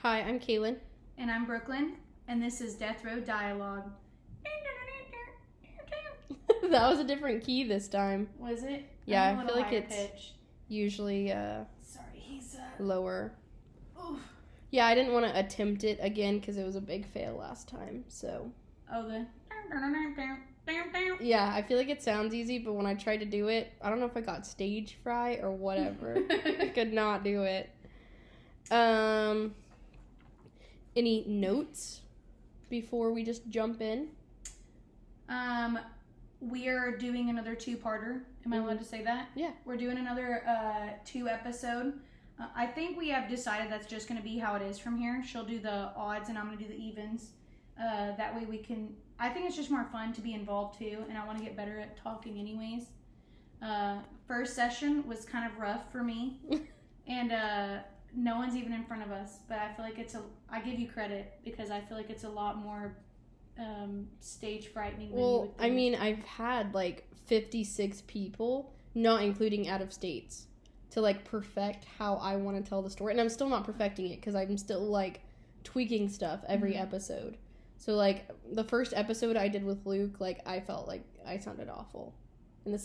Hi, I'm Kaylin. And I'm Brooklyn, and this is Death Row Dialogue. That was a different key this time. Was it? Yeah, I feel like it's pitch. usually Sorry, he's lower. Oof. Yeah, I didn't want to attempt it again because it was a big fail last time, so. Oh, the. Yeah, I feel like it sounds easy, but when I tried to do it, I don't know if I got stage fright or whatever. I could not do it. Any notes before we just jump in? We are doing another two-parter. Am I allowed to say that? Yeah. We're doing another 2-episode. I think we have decided that's just going to be how it is from here. She'll do the odds and I'm going to do the evens. That way we can... I think it's just more fun to be involved too, and I want to get better at talking anyways. First session was kind of rough for me, and no one's even in front of us, but I feel like I give you credit because I feel like it's a lot more stage frightening than you would think. I mean, I've had like 56 people, not including out of states, to like perfect how I want to tell the story, and I'm still not perfecting it because I'm still like tweaking stuff every episode. So like the first episode I did with Luke, like I felt like I sounded awful. And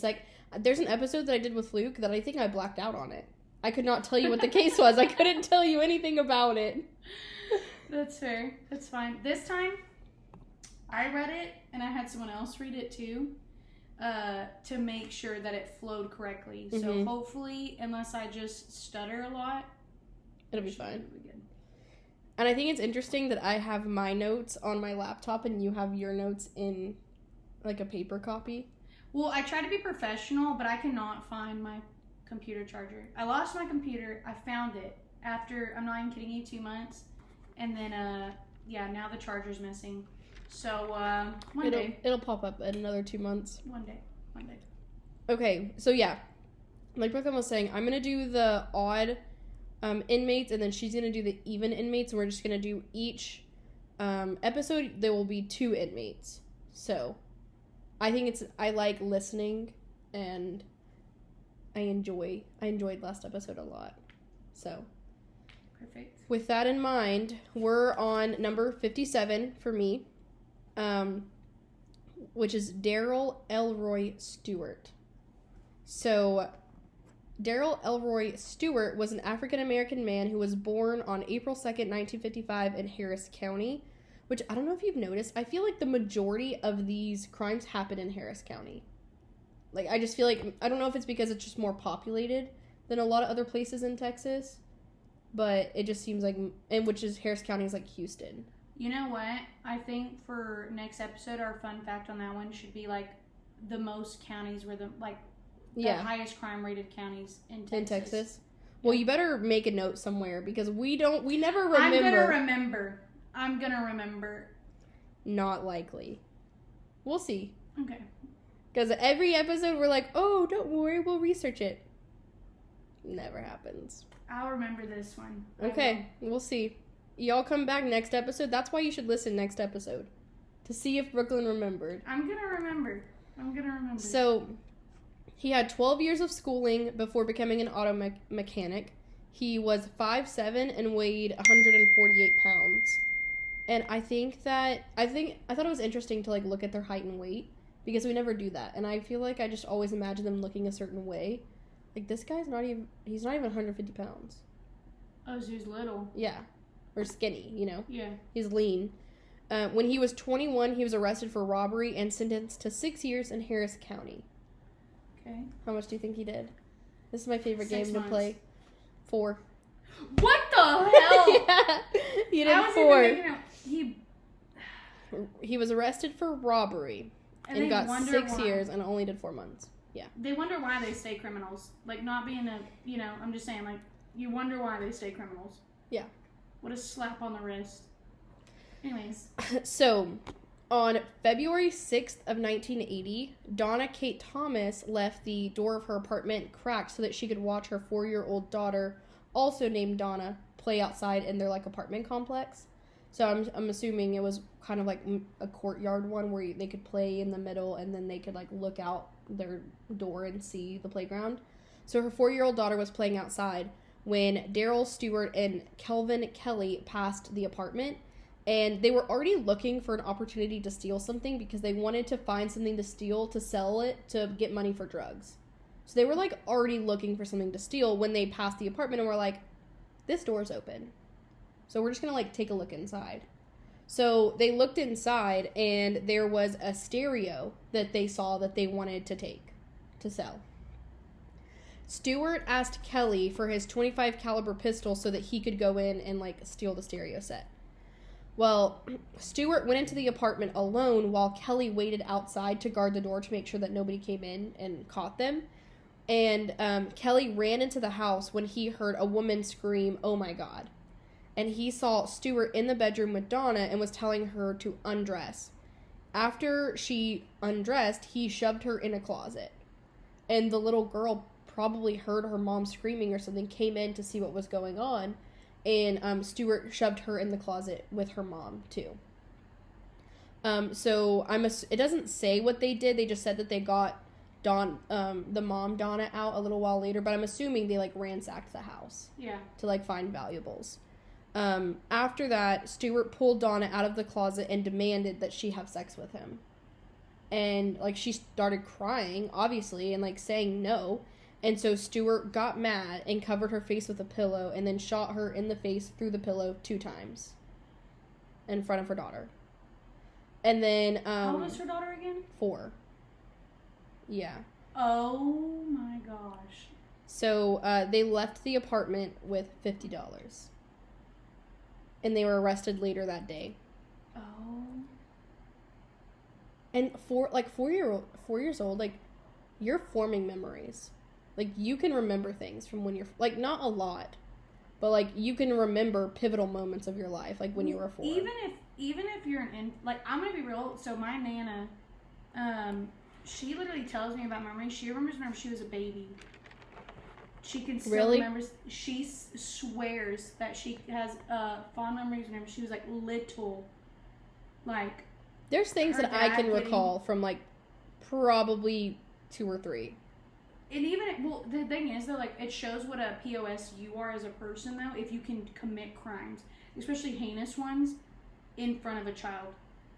there's an episode that I did with Luke that I think I blacked out on it. I could not tell you what the case was. I couldn't tell you anything about it. That's fair. That's fine. This time, I read it, and I had someone else read it too, to make sure that it flowed correctly. Mm-hmm. So hopefully, unless I just stutter a lot, it'll be fine. It'll be good. And I think it's interesting that I have my notes on my laptop and you have your notes in like a paper copy. Well, I try to be professional, but I cannot find my computer charger. I lost my computer. I found it after, I'm not even kidding you, 2 months. And then, now the charger's missing. So, one day. It'll pop up in another 2 months. One day. Okay, so yeah. Like Brooklyn was saying, I'm going to do the odd inmates, and then she's going to do the even inmates, and we're just going to do each episode. There will be 2 inmates. So, I like listening, and I enjoyed last episode a lot. So, perfect. With that in mind, we're on number 57 for me, which is Darryl Elroy Stewart. So, Darryl Elroy Stewart was an African-American man who was born on April 2nd, 1955 in Harris County, which I don't know if you've noticed. I feel like the majority of these crimes happen in Harris County. Like, I just feel like, I don't know if it's because it's just more populated than a lot of other places in Texas, but it just seems like, and which is Harris County is like Houston. You know what? I think for next episode, our fun fact on that one should be like the most counties where the highest crime rated counties in Texas. Well, you better make a note somewhere because we never remember. I'm gonna remember. Not likely. We'll see. Okay. Because every episode we're like, oh, don't worry, we'll research it. Never happens. I'll remember this one. Okay, we'll see. Y'all come back next episode. That's why you should listen next episode. To see if Brooklyn remembered. I'm gonna remember. So, he had 12 years of schooling before becoming an auto mechanic. He was 5'7" and weighed 148 pounds. And I thought it was interesting to like look at their height and weight because we never do that. And I feel like I just always imagine them looking a certain way. Like this guy's he's not even 150 pounds. Oh, so he's little. Yeah. Or skinny, you know? Yeah. He's lean. When he was 21, he was arrested for robbery and sentenced to 6 years in Harris County. Okay. How much do you think he did? This is my favorite 6 game months. to play. 4. What the hell? Yeah, he did 4. Even He was arrested for robbery and got 6 years and only did 4 months. Yeah. They wonder why they stay criminals. Like, not being I'm just saying, like, you wonder why they stay criminals. Yeah. What a slap on the wrist. Anyways. So, on February 6th of 1980, Donna Kate Thomas left the door of her apartment cracked so that she could watch her 4-year-old daughter, also named Donna, play outside in their, like, apartment complex. So I'm assuming it was kind of like a courtyard one where they could play in the middle and then they could, like, look out their door and see the playground. So her 4-year-old daughter was playing outside when Darryl Stewart and Kelvin Kelly passed the apartment. And they were already looking for an opportunity to steal something because they wanted to find something to steal to sell it to get money for drugs. So they were like already looking for something to steal when they passed the apartment and were like, this door's open. So we're just going to like take a look inside. So they looked inside and there was a stereo that they saw that they wanted to sell. Stewart asked Kelly for his .25 caliber pistol so that he could go in and like steal the stereo set. Well, Stewart went into the apartment alone while Kelly waited outside to guard the door to make sure that nobody came in and caught them. And Kelly ran into the house when he heard a woman scream, "Oh my God." And he saw Stewart in the bedroom with Donna and was telling her to undress. After she undressed, he shoved her in a closet. And the little girl probably heard her mom screaming or something, came in to see what was going on. And Stewart shoved her in the closet with her mom, too. So it doesn't say what they did. They just said that they got the mom, Donna, out a little while later. But I'm assuming they, like, ransacked the house. Yeah. To, like, find valuables. After that, Stewart pulled Donna out of the closet and demanded that she have sex with him. And, like, she started crying, obviously, and, like, saying no. And so Stewart got mad and covered her face with a pillow and then shot her in the face through the pillow 2 times in front of her daughter. And then how old is her daughter again? 4. Yeah. Oh my gosh. So they left the apartment with $50. And they were arrested later that day. Oh. And 4 years old, like, you're forming memories. Like, you can remember things from when you're, like, not a lot, but, like, you can remember pivotal moments of your life, like, when you were 4. Even if you're like, I'm gonna be real, so my Nana, she literally tells me about memories. She remembers whenever she was a baby. She can still remember, she swears that she has, fond memories whenever she was, like, little. Like, there's things that I can recall from, like, probably 2 or 3. And even, well, the thing is, though, like, it shows what a POS you are as a person, though, if you can commit crimes, especially heinous ones, in front of a child.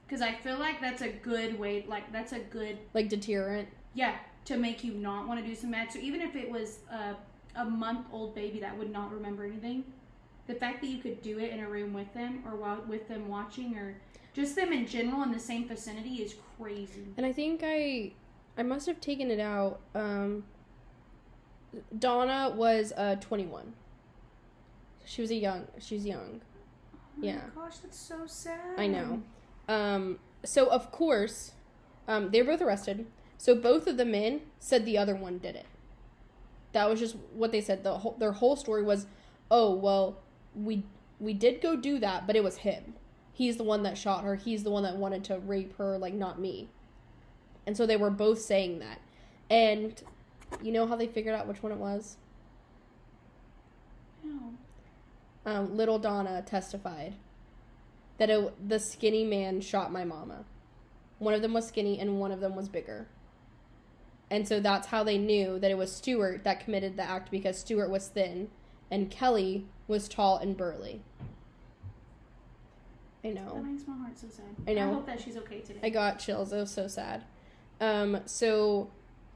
Because I feel like that's a good way, like, that's a good... Like, deterrent? Yeah, to make you not want to do some bad. So even if it was a month-old baby that would not remember anything, the fact that you could do it in a room with them, or with them watching, or just them in general in the same vicinity is crazy. And I think I must have taken it out, Donna was 21. She's young. Oh yeah. My gosh, that's so sad. I know. So of course, they were both arrested. So both of the men said the other one did it. That was just what they said. Their whole story was, oh, well, we did go do that, but it was him. He's the one that shot her. He's the one that wanted to rape her, like, not me. And so they were both saying that. And you know how they figured out which one it was? No. Little Donna testified that the skinny man shot my mama. One of them was skinny and one of them was bigger. And so that's how they knew that it was Stewart that committed the act, because Stewart was thin and Kelly was tall and burly. I know. That makes my heart so sad. I know. I hope that she's okay today. I got chills. It was so sad. So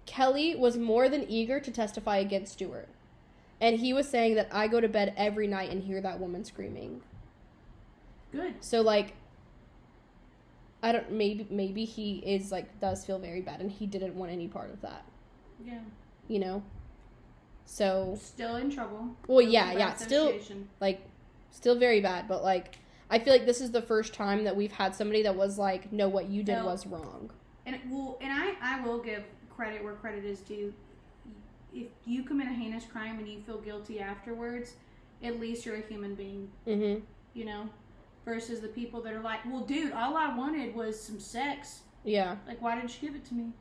Kelly was more than eager to testify against Stewart. And he was saying that I go to bed every night and hear that woman screaming. Good. So, like, I don't, maybe he is, like, does feel very bad and he didn't want any part of that. Yeah. You know? So. Still in trouble. Well, yeah. Still, like, still very bad. But, like, I feel like this is the first time that we've had somebody that was like, no, what you did was wrong. And I will give credit where credit is due. If you commit a heinous crime and you feel guilty afterwards, at least you're a human being. Mm-hmm. You know? Versus the people that are like, well, dude, all I wanted was some sex. Yeah. Like, why didn't you give it to me?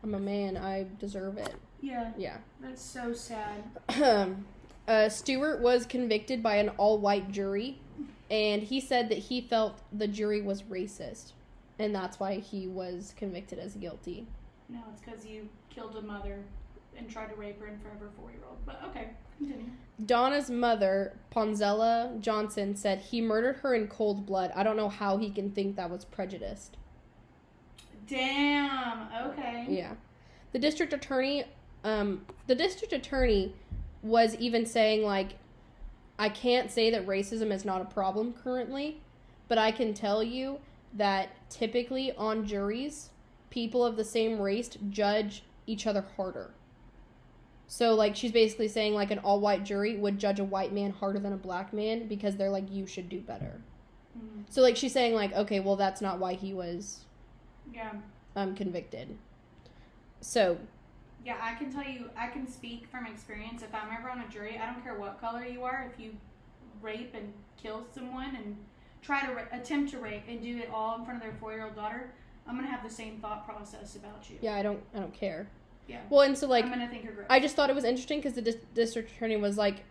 I'm a man. I deserve it. Yeah. Yeah. That's so sad. Stewart was convicted by an all-white jury, and he said that he felt the jury was racist, and that's why he was convicted as guilty. No, it's because you killed a mother and tried to rape her in front of her 4-year-old. But okay, continue. Donna's mother, Ponzella Johnson, said he murdered her in cold blood. I don't know how he can think that was prejudiced. Damn. Okay. Yeah. The district attorney was even saying, like, I can't say that racism is not a problem currently, but I can tell you that typically on juries, people of the same race judge each other harder. So, like, she's basically saying, like, an all-white jury would judge a white man harder than a black man because they're like, you should do better. Mm-hmm. So, like, she's saying, like, okay, well, that's not why he was convicted. So... Yeah, I can tell you, I can speak from experience. If I'm ever on a jury, I don't care what color you are, if you rape and kill someone and try to attempt to rape and do it all in front of their 4-year-old daughter, I'm going to have the same thought process about you. Yeah, I don't care. Yeah. Well, and so, like, I'm going to think you're gross. I just thought it was interesting because the district attorney was like,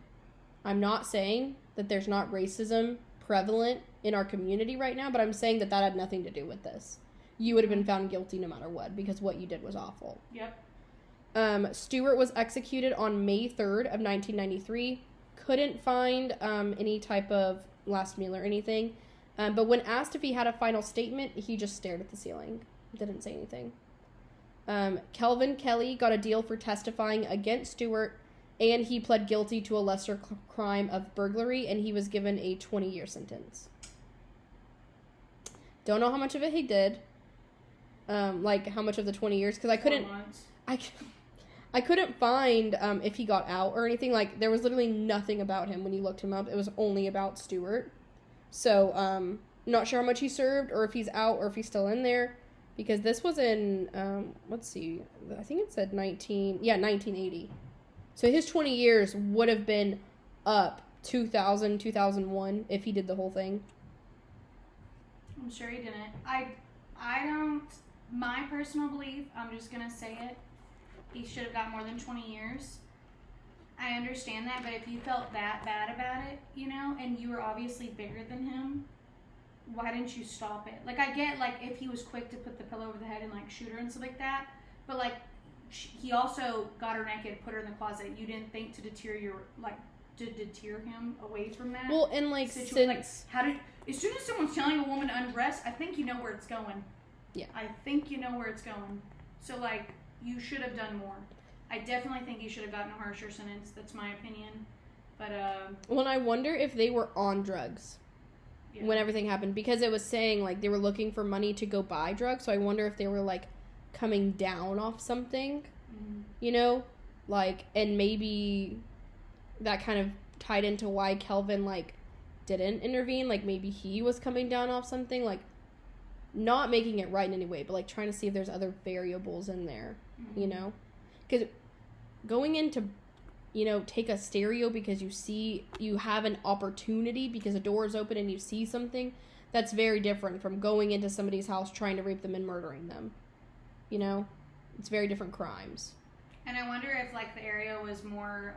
I'm not saying that there's not racism prevalent in our community right now, but I'm saying that had nothing to do with this. You would have been found guilty no matter what because what you did was awful. Yep. Stewart was executed on May 3rd of 1993. Couldn't find any type of last meal or anything. But when asked if he had a final statement, he just stared at the ceiling. Didn't say anything. Kelvin Kelly got a deal for testifying against Stewart, and he pled guilty to a lesser crime of burglary, and he was given a 20-year sentence. Don't know how much of it he did. Like, how much of the 20 years, because I couldn't... 4 months. I couldn't find if he got out or anything. Like, there was literally nothing about him when you looked him up. It was only about Stewart. So, not sure how much he served or if he's out or if he's still in there. Because this was in, let's see, I think it said 1980. So his 20 years would have been up 2000, 2001 if he did the whole thing. I'm sure he didn't. I don't, my personal belief, I'm just going to say it. He should have got more than 20 years. I understand that, but if you felt that bad about it, you know, and you were obviously bigger than him, why didn't you stop it? Like, I get, like, if he was quick to put the pillow over the head and, like, shoot her and stuff like that, but, like, he also got her naked, put her in the closet. You didn't think to deter him away from that? Well, and, like, as soon as someone's telling a woman to undress, I think you know where it's going. Yeah. I think you know where it's going. So, like, you should have done more. I definitely think you should have gotten a harsher sentence. That's my opinion. But, well, and I wonder if they were on drugs when everything happened. Because it was saying, like, they were looking for money to go buy drugs. So I wonder if they were, like, coming down off something. Mm-hmm. You know? Like, and maybe that kind of tied into why Kelvin, like, didn't intervene. Like, maybe he was coming down off something. Like, not making it right in any way, but, like, trying to see if there's other variables in there. Mm-hmm. You know? Because going into, you know, take a stereo because you have an opportunity because a door is open and you see something, that's very different from going into somebody's house trying to rape them and murdering them. You know? It's very different crimes. And I wonder if, like, the area was more,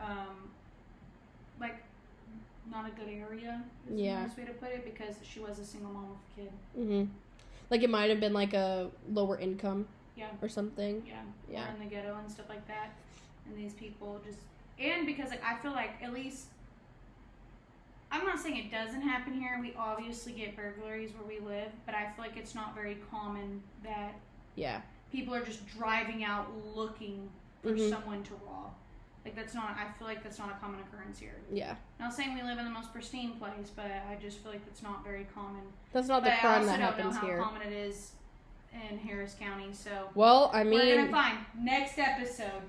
like, not a good area is the best way to put it, because she was a single mom with a kid. Mm-hmm. Like, it might have been, like, a lower income. Yeah. Or something. Yeah. Or in the ghetto and stuff like that. And these people just... And because, like, I feel like at least... I'm not saying it doesn't happen here. We obviously get burglaries where we live. But I feel like it's not very common that... Yeah. People are just driving out looking for someone to rob. Like, that's not... I feel like that's not a common occurrence here. Yeah. Not saying we live in the most pristine place, but I just feel like that's not very common. That's not the crime that happens here. I also don't know how common it is in Harris County, so... Well, I mean... We're gonna find next episode.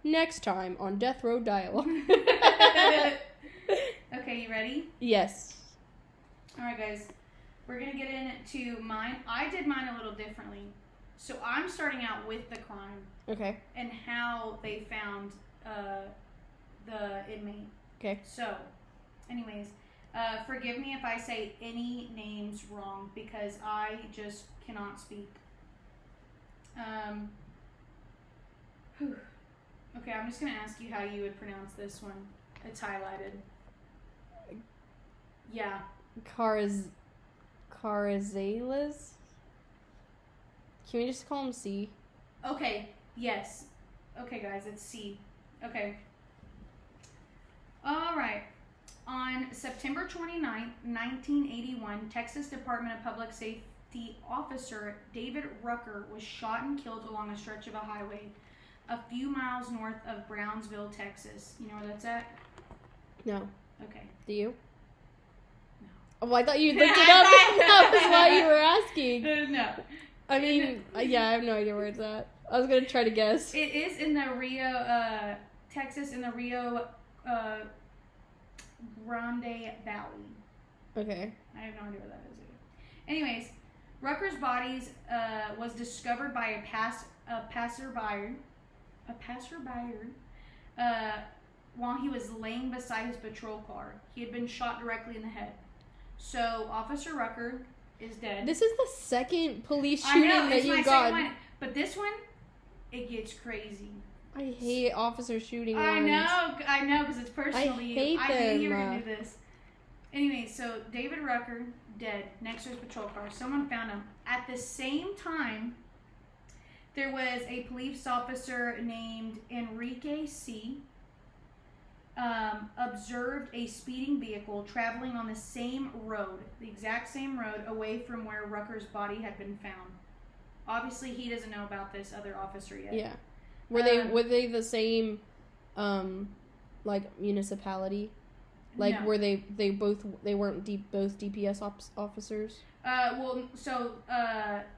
Next time on Death Row Dialogue. Okay, you ready? Yes. Alright, guys. We're gonna get into mine. I did mine a little differently. So I'm starting out with the crime. Okay. And how they found the inmate. Okay. So, anyways... forgive me if I say any names wrong, because I just cannot speak. Okay, I'm just going to ask you how you would pronounce this one. It's highlighted. Yeah. Carazales? Can we just call him C? Okay, yes. Okay, guys, it's C. Okay. All right. On September 29th, 1981, Texas Department of Public Safety officer David Rucker was shot and killed along a stretch of a highway a few miles north of Brownsville, Texas. You know where that's at? No. Okay. Do you? No. Oh, I thought you looked it up. That was why you were asking. No. I mean, yeah, I have no idea where it's at. I was going to try to guess. It is in the Rio, Texas, in the Rio Grande Valley. Okay. I have no idea where that is. Anyways, Rucker's body was discovered by a passerby while he was laying beside his patrol car. He had been shot directly in the head. So Officer Rucker is dead. This is the second police shooting that you got. One, but this one, it gets crazy. I hate officer shooting ones. I know, because it's personal to you. I knew you were going to do this. Anyway, so David Rucker, dead, next to his patrol car. Someone found him. At the same time, there was a police officer named Enrique C. Observed a speeding vehicle traveling on the same road, the exact same road, away from where Rucker's body had been found. Obviously, he doesn't know about this other officer yet. Yeah. Were they the same, like, municipality? Like, no. were they weren't both DPS officers?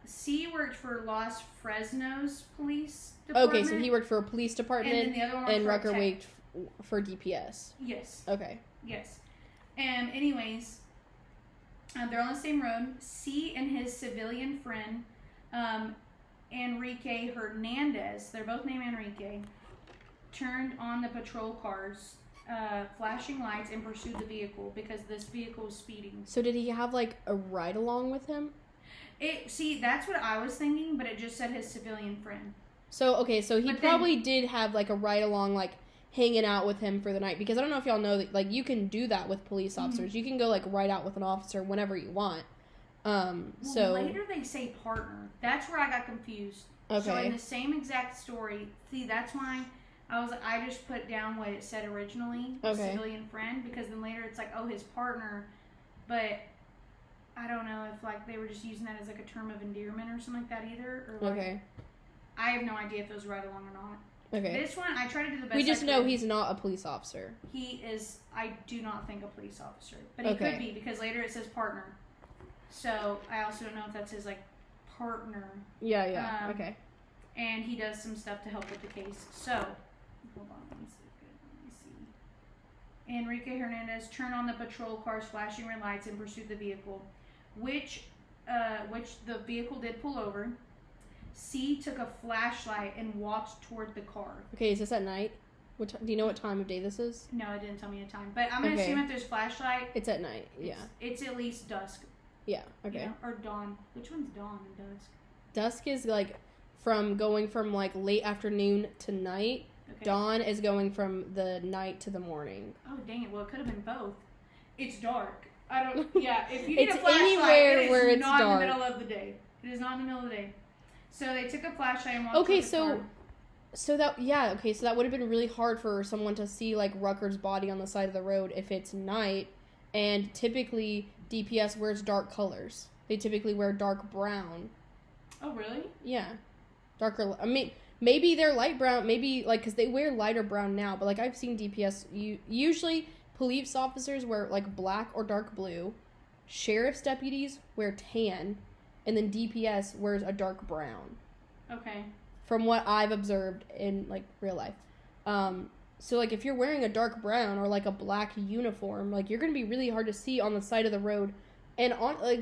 C worked for Los Fresnos Police Department. Okay, so he worked for a police department, and then the other one and Rucker worked for DPS. Yes. Okay. Yes. And anyways, they're on the same road. C and his civilian friend, Enrique Hernandez, they're both named Enrique, turned on the patrol cars, flashing lights, and pursued the vehicle because this vehicle was speeding. So did he have, like, a ride-along with him? That's what I was thinking, but it just said his civilian friend. So, okay, so he probably did have, like, a ride-along, like, hanging out with him for the night. Because I don't know if y'all know that, like, you can do that with police officers. Mm-hmm. You can go, like, ride out with an officer whenever you want. So later they say partner. That's where I got confused. Okay. So in the same exact story, that's why I just put down what it said originally, civilian friend, because then later it's like, oh, his partner, but I don't know if, like, they were just using that as, like, a term of endearment or something like that either. Or, like, okay. I have no idea if it was right along or not. Okay. This one, I try to do the best. We just know he's not a police officer. He is, I do not think, a police officer. But he could be, because later it says partner. So, I also don't know if that's his, like, partner. Yeah, okay. And he does some stuff to help with the case. So, hold on, let me see. Enrique Hernandez turned on the patrol car's flashing red lights and pursued the vehicle, which the vehicle did pull over. C took a flashlight and walked toward the car. Okay, is this at night? Do you know what time of day this is? No, it didn't tell me a time. But I'm going to assume if there's flashlight... It's at night, yeah. It's at least dusk. Yeah, okay. You know? Or dawn. Which one's dawn and dusk? Dusk is, like, going from, like, late afternoon to night. Okay. Dawn is going from the night to the morning. Oh, dang it. Well, it could have been both. It's dark. If you need a flashlight, anywhere it where is it's not dark. in the middle of the day. It is not in the middle of the day. So they took a flashlight and walked toward the car. So that would have been really hard for someone to see, like, Rucker's body on the side of the road if it's night, and typically DPS wears dark colors. They typically wear dark brown. Oh, really? Yeah. Darker, I mean, maybe they're light brown, maybe, like, because they wear lighter brown now, but, like, I've seen DPS, usually police officers wear, like, black or dark blue, sheriff's deputies wear tan, and then DPS wears a dark brown. Okay. From what I've observed in, like, real life. So, like, if you're wearing a dark brown or, like, a black uniform, like, you're going to be really hard to see on the side of the road. And,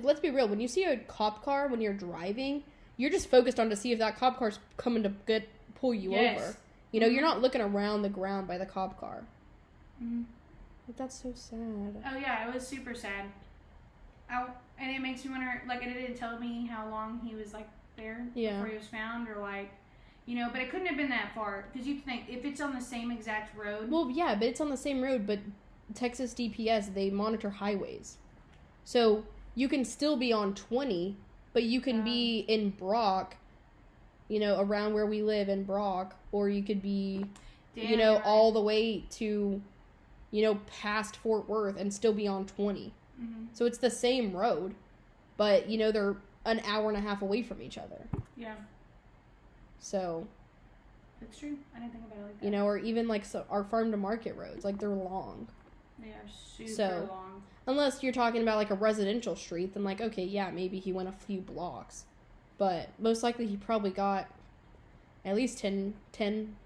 let's be real, when you see a cop car when you're driving, you're just focused on to see if that cop car's coming to pull you over. You know, you're not looking around the ground by the cop car. Mm-hmm. Like, that's so sad. Oh, yeah, it was super sad. And it makes me wonder, like, it didn't tell me how long he was, like, there before he was found, or, like, you know, but it couldn't have been that far, because you'd think, if it's on the same exact road... Well, yeah, but it's on the same road, but Texas DPS, they monitor highways. So, you can still be on 20, but you can be in Brock, around where we live in Brock, or you could be, Damn, right. all the way to, past Fort Worth and still be on 20. Mm-hmm. So it's the same road, but, they're an hour and a half away from each other. Yeah. So. That's true. I didn't think about it like that. Or even, our farm to market roads. They're long. They are super long. Unless you're talking about, a residential street, then, okay, yeah, maybe he went a few blocks. But most likely he probably got at least 10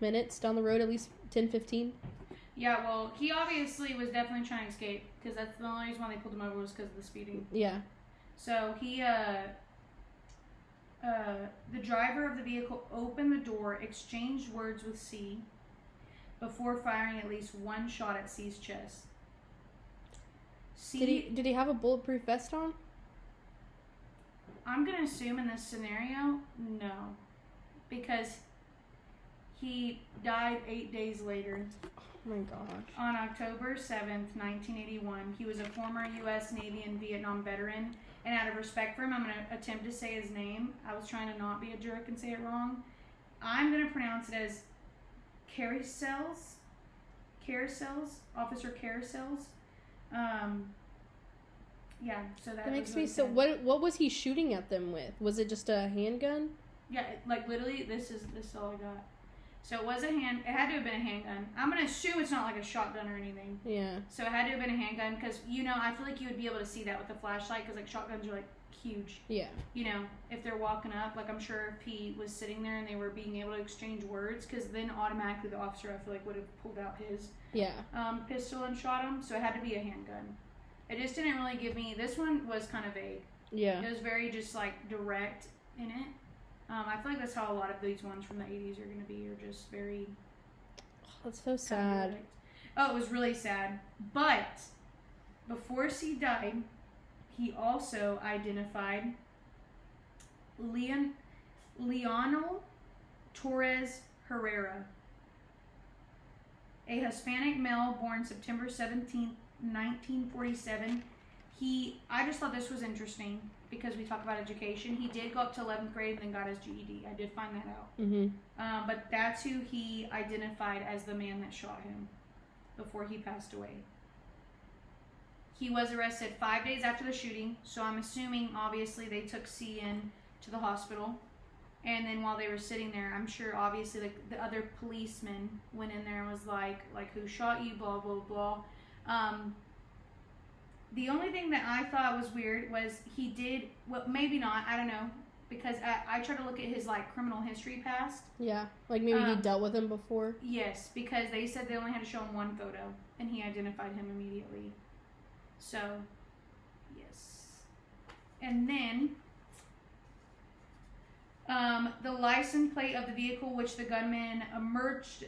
minutes down the road, at least 10, 15. Yeah, well, he obviously was definitely trying to escape, because that's the only reason why they pulled him over was because of the speeding. Yeah. So he, the driver of the vehicle opened the door, exchanged words with C, before firing at least one shot at C's chest. Did he have a bulletproof vest on? I'm going to assume in this scenario, no. Because he died 8 days later. Oh my gosh. On October 7th, 1981. He was a former U.S. Navy and Vietnam veteran. And out of respect for him, I'm going to attempt to say his name. I was trying to not be a jerk and say it wrong. I'm going to pronounce it as Carousels. Officer Carousels. Yeah, so that makes me so. What was he shooting at them with? Was it just a handgun? Yeah, literally, this is all I got. So it was it had to have been a handgun. I'm gonna assume it's not like a shotgun or anything. Yeah. So it had to have been a handgun because I feel like you would be able to see that with the flashlight because shotguns are huge. Yeah. If they're walking up, I'm sure if he was sitting there and they were being able to exchange words, because then automatically the officer I feel like would have pulled out his pistol and shot him. So it had to be a handgun. It just didn't really give me. This one was kind of vague. Yeah. It was very just direct in it. I feel like that's how a lot of these ones from the 80s are going to be, are just very. Oh, that's so sad. Direct. Oh, it was really sad. But before C died, he also identified Leonel Torres Herrera, a Hispanic male born September 17th, 1947. I just thought this was interesting because we talk about education. He did go up to 11th grade and then got his GED. I did find that out. Mm-hmm. But that's who he identified as the man that shot him before he passed away. He was arrested 5 days after the shooting, so I'm assuming, obviously, they took C in to the hospital. And then while they were sitting there, I'm sure, obviously, the other policeman went in there and was like, who shot you, blah, blah, blah. The only thing that I thought was weird was he did, well, maybe not, I don't know, because I tried to look at his, criminal history past. Yeah, maybe he dealt with him before. Yes, because they said they only had to show him one photo, and he identified him immediately. So, yes. And then, the license plate of the vehicle which the gunman emerged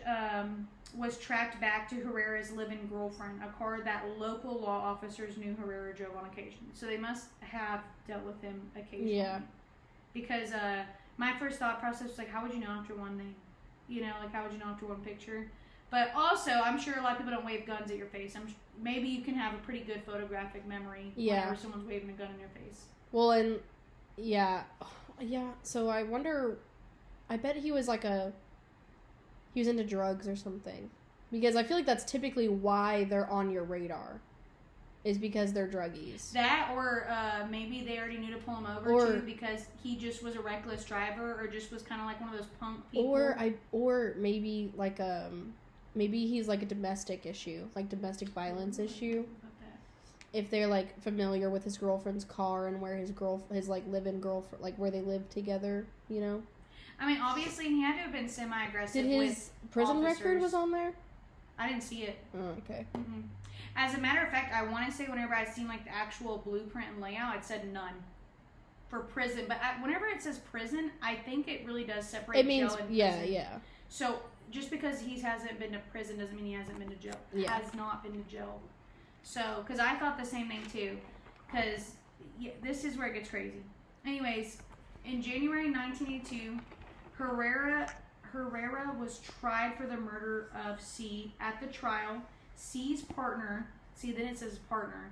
was tracked back to Herrera's live-in girlfriend, a car that local law officers knew Herrera drove on occasion. So they must have dealt with him occasionally. Yeah. Because my first thought process was how would you know after one thing? How would you know after one picture? But also, I'm sure a lot of people don't wave guns at your face. Maybe you can have a pretty good photographic memory whenever someone's waving a gun in your face. Well, and yeah. So I wonder. I bet he was he was into drugs or something, because I feel like that's typically why they're on your radar, is because they're druggies. That, or maybe they already knew to pull him over too, because he just was a reckless driver, or just was kind of like one of those punk people. Or maybe maybe he's a domestic issue, domestic violence issue. If they're familiar with his girlfriend's car and where his live-in girlfriend, where they live together, I mean, obviously, he had to have been semi-aggressive. Did his prison record was on there? I didn't see it. Oh, okay. Mm-hmm. As a matter of fact, I want to say whenever I'd seen the actual blueprint and layout, it said none for prison. But whenever it says prison, I think it really does separate jail and prison. Yeah. So just because he hasn't been to prison doesn't mean he hasn't been to jail. Yeah. Has not been to jail. So, because I thought the same thing too. Because this is where it gets crazy. Anyways, in January 1982, Herrera was tried for the murder of C. At the trial, C's partner, then it says partner,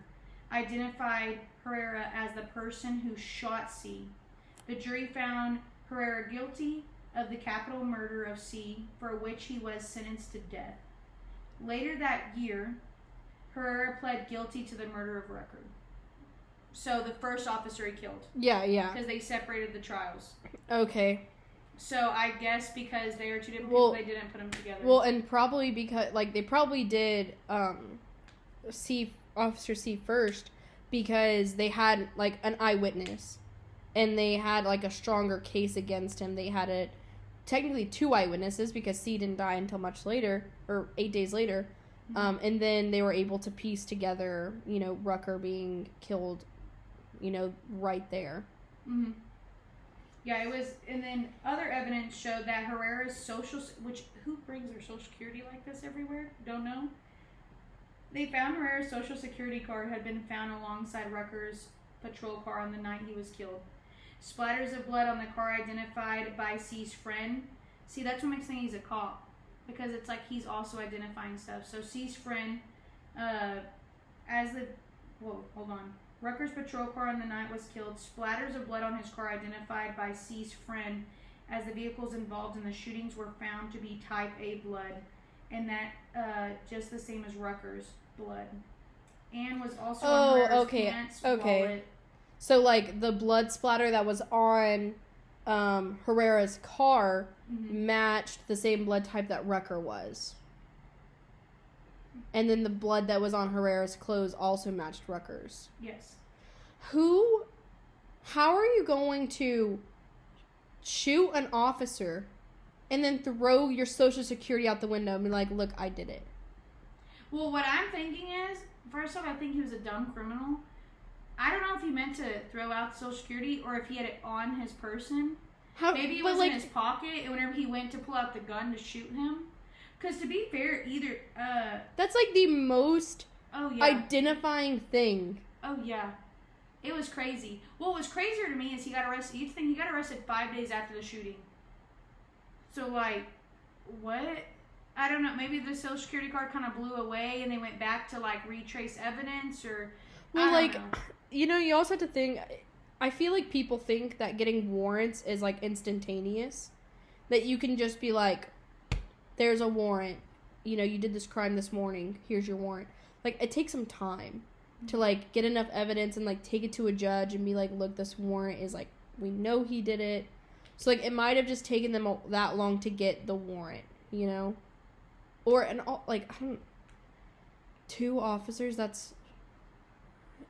identified Herrera as the person who shot C. The jury found Herrera guilty of the capital murder of C, for which he was sentenced to death. Later that year, Herrera pled guilty to the murder of Rucker. So the first officer he killed. Yeah. Because they separated the trials. Okay. So I guess because they are two different people, they didn't put them together. Well, and probably because, they probably did Officer C first because they had, an eyewitness. And they had, a stronger case against him. They had technically 2 eyewitnesses because C didn't die until much later, or 8 days later. Mm-hmm. And then they were able to piece together, Rucker being killed, right there. Mm-hmm. Yeah, it was, and then other evidence showed that Herrera's who brings their social security like this everywhere? Don't know. They found Herrera's social security card had been found alongside Rucker's patrol car on the night he was killed. Splatters of blood on the car identified by C's friend. See, that's what makes me think he's a cop. Because it's like he's also identifying stuff. So C's friend, hold on. Rucker's patrol car on the night was killed. Splatters of blood on his car identified by C's friend as the vehicles involved in the shootings were found to be type A blood. And that just the same as Rucker's blood. Anne was also on Herrera's pants, wallet. So, the blood splatter that was on Herrera's car matched the same blood type that Rucker was. And then the blood that was on Herrera's clothes also matched Rucker's. Yes. How are you going to shoot an officer and then throw your social security out the window and be like, look, I did it? Well, what I'm thinking is, first off, I think he was a dumb criminal. I don't know if he meant to throw out Social Security or if he had it on his person. Maybe it was in his pocket, and whenever he went to pull out the gun to shoot him. Because to be fair, that's the most identifying thing. Oh, yeah. It was crazy. What was crazier to me is he got arrested. You'd think he got arrested 5 days after the shooting. So, what? I don't know. Maybe the Social Security card kind of blew away and they went back to, retrace evidence or... Well, I don't know. You also have to think, I feel like people think that getting warrants is, instantaneous. That you can just be like, there's a warrant. You did this crime this morning. Here's your warrant. It takes some time to, get enough evidence and, take it to a judge and be like, look, this warrant is, we know he did it. So, it might have just taken them that long to get the warrant, Or, 2 officers, that's...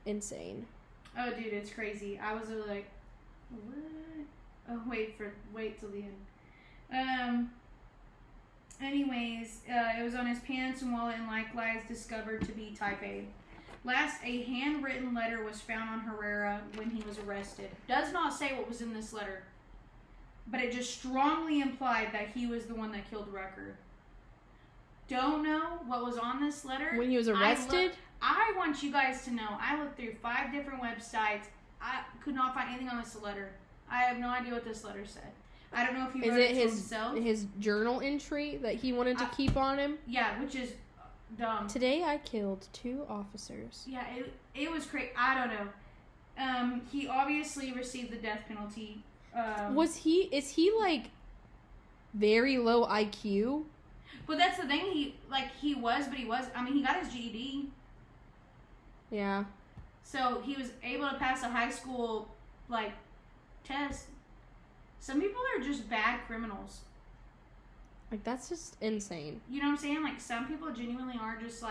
insane. Oh, dude, it's crazy. I was really like, what? Oh, wait till the end. Anyways, it was on his pants and wallet and likewise discovered to be type A. Last, a handwritten letter was found on Herrera when he was arrested. Does not say what was in this letter, but it just strongly implied that he was the one that killed Rucker. Don't know what was on this letter. When he was arrested? I want you guys to know, I looked through 5 different websites. I could not find anything on this letter. I have no idea what this letter said. I don't know if he wrote it to himself. Is it his journal entry that he wanted to keep on him? Yeah, which is dumb. Today I killed 2 officers. Yeah, it was crazy. I don't know. He obviously received the death penalty. Is he very low IQ? But that's the thing, he got his GED. Yeah. So he was able to pass a high school, test. Some people are just bad criminals. That's just insane. You know what I'm saying? Some people genuinely are just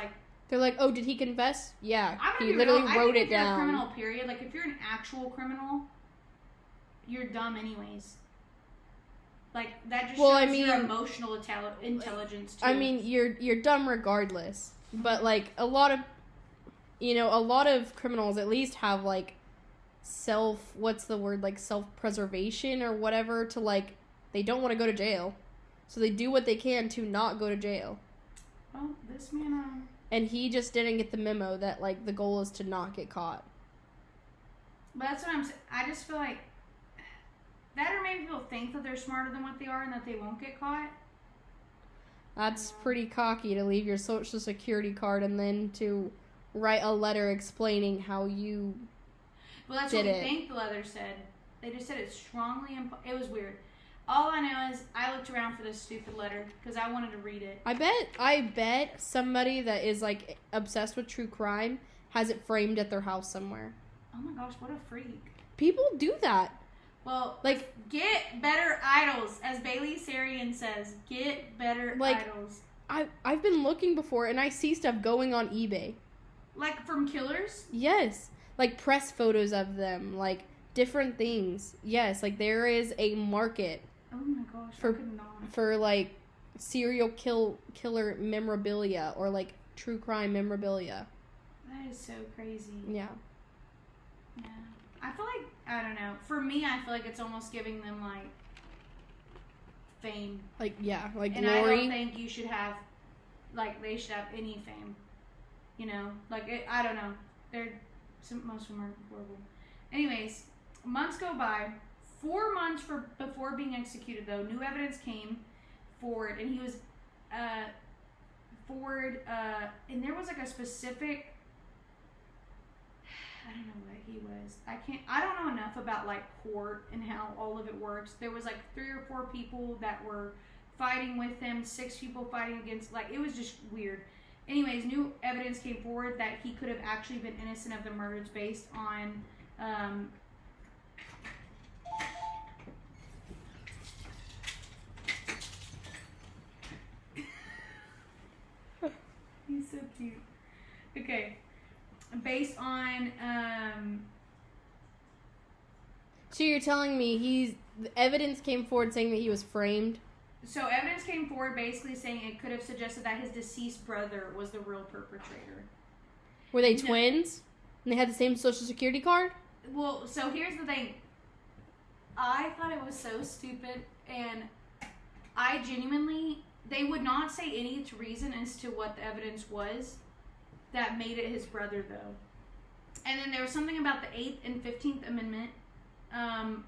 they're like, oh, did he confess? Yeah. He literally wrote it down. If you're a criminal, period. If you're an actual criminal, you're dumb anyways. That just shows your emotional intelligence too. I mean, you're dumb regardless. But a lot of criminals at least have self-preservation or whatever to they don't want to go to jail. So they do what they can to not go to jail. Well, this man and he just didn't get the memo that the goal is to not get caught. But that's what I'm saying. I just feel like that, or maybe people think that they're smarter than what they are and that they won't get caught. That's pretty cocky to leave your social security card and then to write a letter explaining how you Well, that's what we think the letter said. They just said it strongly. It was weird. All I know is I looked around for this stupid letter because I wanted to read it. I bet somebody that is like obsessed with true crime has it framed at their house somewhere. Oh my gosh, what a freak. People do that. Well, like, get better idols, as Bailey Sarian says. Get better idols. I've been looking before and I see stuff going on eBay. Like from killers? Yes. Like press photos of them, like different things. Yes, like there is a market. Oh my gosh, I could not. For like serial killer memorabilia or like true crime memorabilia. That is so crazy. Yeah. Yeah. I feel like, I don't know. For me, I feel like it's almost giving them like fame. Like, yeah, like and glory. I don't think you should have, like, they should have any fame. You know? Like, I don't know. Most of them are horrible. Anyways, months go by. 4 months before being executed, though, new evidence came forward, and he was and there was like a specific, I don't know what he was. I don't know enough about like court and how all of it works. There was like 3 or 4 people that were fighting with him, 6 people fighting against, like, it was just weird. Anyways, new evidence came forward that he could have actually been innocent of the murders based on he's so cute. Okay. Based on So you're telling me the evidence came forward saying that he was framed? So evidence came forward basically saying it could have suggested that his deceased brother was the real perpetrator. Were they twins? And they had the same social security card? Well, so here's the thing. I thought it was so stupid, and I genuinely, they would not say any reason as to what the evidence was that made it his brother, though. And then there was something about the 8th and 15th Amendment,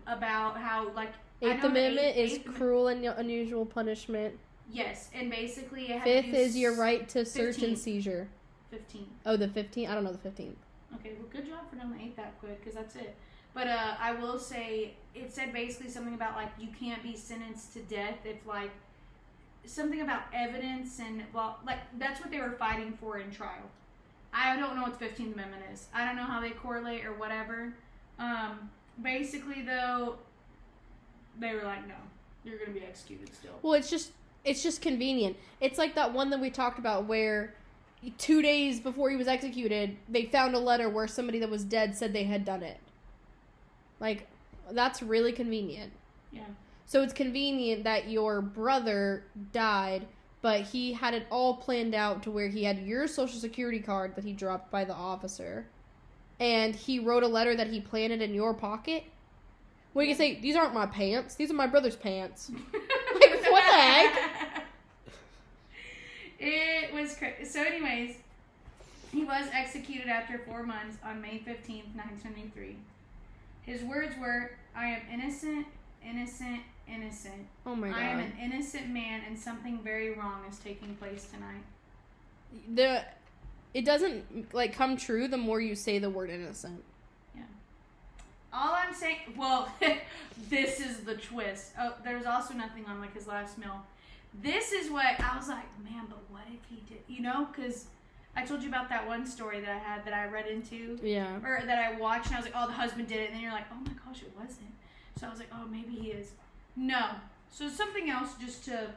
about how, like, 8th Amendment is cruel and unusual punishment. Yes, and basically it had 5th is your right to search 15th. and seizure. 15th. Oh, the 15th? I don't know the 15th. Okay, well, good job for knowing the 8th that quick, because that's it. But I will say, it said basically something about, like, you can't be sentenced to death if, like, something about evidence and, well, like, that's what they were fighting for in trial. I don't know what the 15th Amendment is. I don't know how they correlate or whatever. Basically, though, they were like, no, you're going to be executed still. Well, it's just convenient. It's like that one that we talked about where 2 days before he was executed, they found a letter where somebody that was dead said they had done it. Like, that's really convenient. Yeah. So it's convenient that your brother died, but he had it all planned out to where he had your social security card that he dropped by the officer, and he wrote a letter that he planted in your pocket. What do you say? These aren't my pants. These are my brother's pants. Like, what the heck? It was crazy. So anyways, he was executed after 4 months on May 15th, 1973. His words were, I am innocent, innocent, innocent. Oh my God. I am an innocent man and something very wrong is taking place tonight. It doesn't, like, come true the more you say the word innocent. Yeah. All I'm saying, well, this is the twist. Oh, there's also nothing on, like, his last meal. This is what, I was like, man, but what if he did, you know, because I told you about that one story that I had that I read into. Yeah. Or that I watched, and I was like, oh, the husband did it, and then you're like, oh my gosh, it wasn't. So I was like, oh, maybe he is. No. So something else just to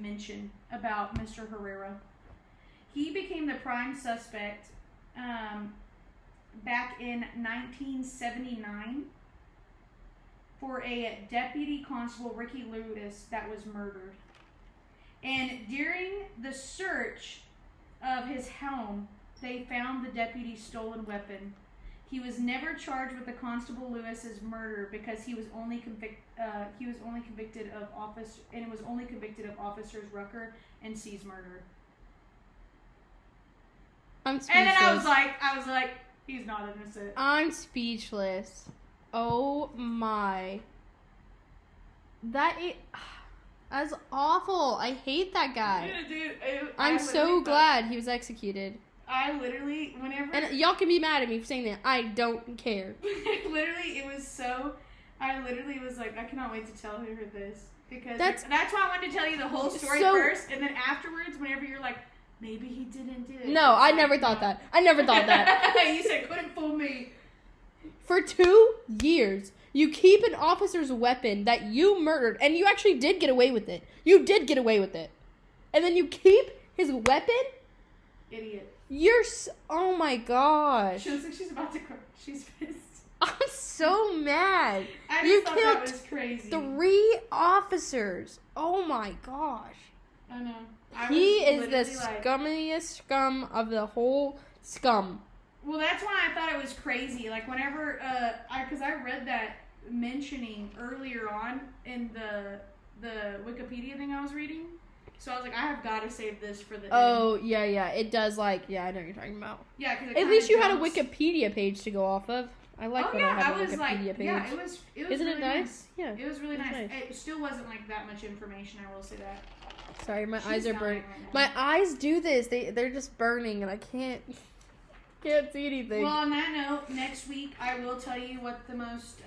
mention about Mr. Herrera. He became the prime suspect back in 1979 for a deputy constable, Ricky Lewis, that was murdered. And during the search of his home, they found the deputy's stolen weapon. He was never charged with the Constable Lewis's murder because he was only convicted of officers Rucker and C's murder. I'm speechless. And then I was like, he's not innocent. I'm speechless. Oh my. That's awful. I hate that guy. Yeah, dude, I'm so glad he was executed. I literally, whenever... And y'all can be mad at me for saying that. I don't care. literally, it was so... I literally was like, I cannot wait to tell her this. Because that's why I wanted to tell you the whole story first, and then afterwards, whenever you're like, maybe he didn't do it. No, I never thought that. I never thought that. You said, couldn't fool me. For 2 years, you keep an officer's weapon that you murdered, and you actually did get away with it. You did get away with it. And then you keep his weapon? Idiot. Oh my gosh. She looks like she's about to cry. She's pissed. I'm so mad. I just thought that was crazy. 3 officers. Oh my gosh. I know. He is the scummiest scum of the whole scum. Well, that's why I thought it was crazy. Like, whenever, because I read that mentioning earlier on in the Wikipedia thing I was reading. So I was like, I have got to save this for the end. Yeah. It does, I know what you're talking about. Yeah, because at least you had a Wikipedia page to go off of. I like when I have a Wikipedia page. Yeah, it was Isn't really it nice? Yeah. It was really nice. It still wasn't, that much information, I will say that. Sorry, my eyes are burning. Right, my eyes do this. They're just burning, and I can't see anything. Well, on that note, next week I will tell you what the most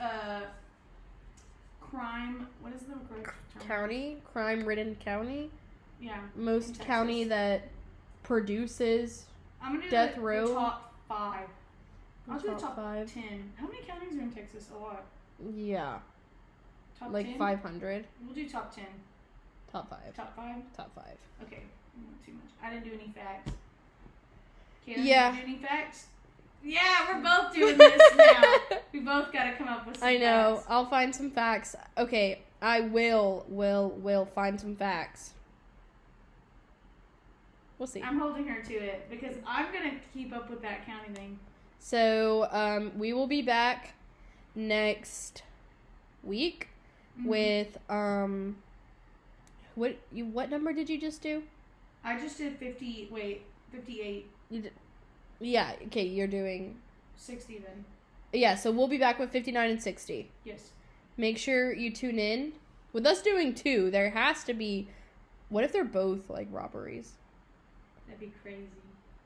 what is the correct term? County? Crime-ridden county? Yeah. Most county that produces I'm gonna do death row. The top 5. I'll do the top 5. 10. How many counties are in Texas? A lot. Yeah. Top 10? 500. We'll do top 10. Top 5. Top 5? Top 5. Okay. Not too much. I didn't do any facts. Yeah. Did you do any facts? Yeah, we're both doing this now. We both got to come up with some I know. facts. I'll find some facts. Okay, I will find some facts. We'll see. I'm holding her to it because I'm going to keep up with that county thing. So, we will be back next week with, what number did you just do? I just did 58. Yeah, okay, you're doing 60 then. Yeah, so we'll be back with 59 and 60. Yes. Make sure you tune in. With us doing 2, there has to be, what if they're both, robberies? That'd be crazy.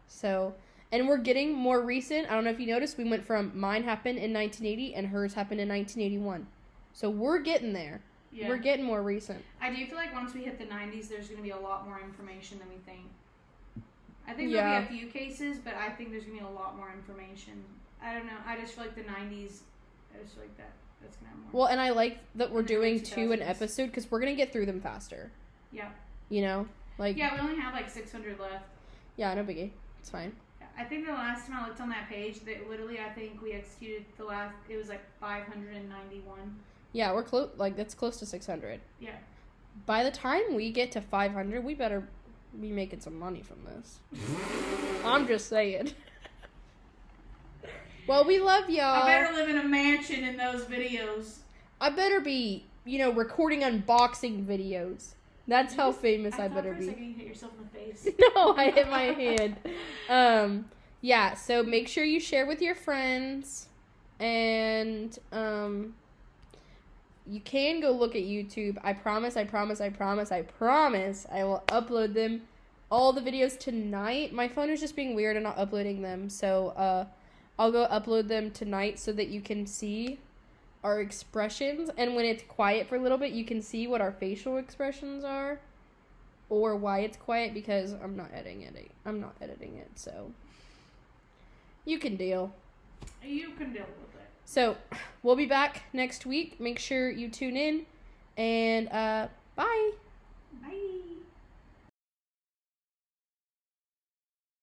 So, and we're getting more recent. I don't know if you noticed, we went from mine happened in 1980 and hers happened in 1981. So we're getting there. Yeah. We're getting more recent. I do feel like once we hit the 90s, there's going to be a lot more information than we think. I think there'll be a few cases, but I think there's going to be a lot more information. I don't know. I just feel like the 90s, I just feel like that's going to have more. Well, and I like that we're doing 2 an episode because we're going to get through them faster. Yeah. You know? Yeah, we only have 600 left. Yeah, no biggie. It's fine. I think the last time I looked on that page, that literally I think we executed it was 591. Yeah, we're close, that's close to 600. Yeah. By the time we get to 500, we better be making some money from this. I'm just saying. Well, we love y'all. I better live in a mansion in those videos. I better be, recording unboxing videos. That's how famous I better be. I thought for a second you hit yourself in the face. No, I hit my hand. Yeah, so make sure you share with your friends. And, you can go look at YouTube. I promise I will upload them, all the videos tonight. My phone is just being weird and not uploading them. So, I'll go upload them tonight so that you can see our expressions. And when it's quiet for a little bit, you can see what our facial expressions are. Or why it's quiet, because I'm not editing it, so you can deal. You can deal with it. So, we'll be back next week. Make sure you tune in. And, bye.